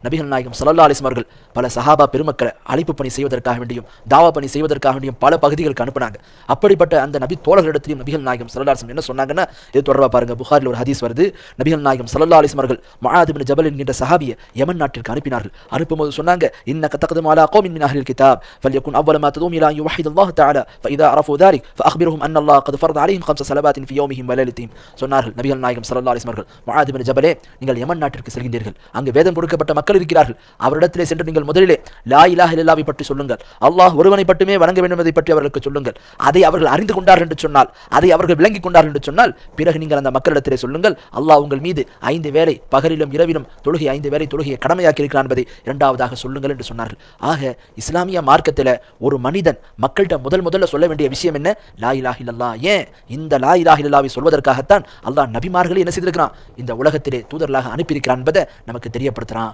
நபிகள் நாயகம் ஸல்லல்லாஹு அலைஹி வஸல்லம் அவர்கள் பல சஹாபா பெருமக்களை அழைப்பு பணி செய்வதற்காக வேண்டியும் தாவா பணி செய்வதற்காக வேண்டியும் பல பகுதிகளுக்கு அனுப்புனாங்க. அப்படிப்பட்ட அந்த நபி தோழர்களிடத்திலும் நபிகள் நாயகம் ஸல்லல்லாஹு அலைஹி வஸல்லம் என்ன சொன்னாங்கன்னா, இது தொடர்பா பாருங்க, புகாரில் ஒரு ஹதீஸ் வருது. நபிகள் நாயகம் ஸல்லல்லாஹு அலைஹி வஸல்லம் அவர்கள் முஆத் இப்னு ஜபல் என்கிற சஹாபியை யமன் நாட்டிற்கு அனுப்பினார்கள். அனுப்பும்போது சொன்னாங்க, இன்னக தக்துமு அலா கௌமின் மின் அஹ்லில் கிதாப் ஃபல்யகுன் அவ்வல மா ததும் இலா அன் யுவஹிதல்லாஹு தஆலா ஃபஇதா அரஃபு ذلك فاخبرهم ان الله قد فرض عليهم 5 صلوات في يومهم وليلتهم. சொன்னார்கள் நபிகள் நாயகம் ஸல்லல்லாஹு அலைஹி வஸல்லம் அவர்கள், முஆத் இப்னு ஜபலே, நீங்கள் யமன் நாட்டிற்கு செல்கின்றீர்கள், அங்கு வேதம் கொடுக்கப்பட்ட மக்கள் இருக்கிறார்கள், அவரிடத்திலே சென்று நீங்கள் முதலிலே லா இலாஹ இல்லல்லாஹ்வை பற்றி சொல்லுங்கள், அல்லாஹ் ஒருவனை மட்டுமே வணங்க வேண்டும் என்பதை பற்றி அவர்களுக்கு சொல்லுங்கள். அதை அவர்கள் அறிந்து கொண்டார்கள் என்று சொன்னால், அதை அவர்கள் விளங்கிக் கொண்டார்கள் என்று சொன்னால், பிறகு நீங்கள் அந்த மக்களிடத்திலே சொல்லுங்கள், அல்லாஹ் உங்கள் மீது 5 வேளை பகலிலும் இரவிலும் தொழுகை 5 வேளை தொழுகையை கடமையாக்கி இருக்கிறான் என்பதை இரண்டாவதாக சொல்லுங்கள் என்று சொன்னார்கள். ஆக இஸ்லாமிய மார்க்கத்தில் ஒரு மனிதன் மக்கள்கிட்ட முதல்ல சொல்ல வேண்டிய விஷயம் என்ன? லா இலாஹ இல்லல்லாஹ். ஏன் இந்த லா இலாஹ இல்லல்லாஹ்வை சொல்வதற்காகத்தான் அல்லாஹ் நபிமார்களை என்ன செய்திருக்கிறான், இந்த உலகத்திலே தூதர்களாக அனுப்பியிருக்கிறான் என்பதை நமக்கு தெரியப்படுத்துறான்.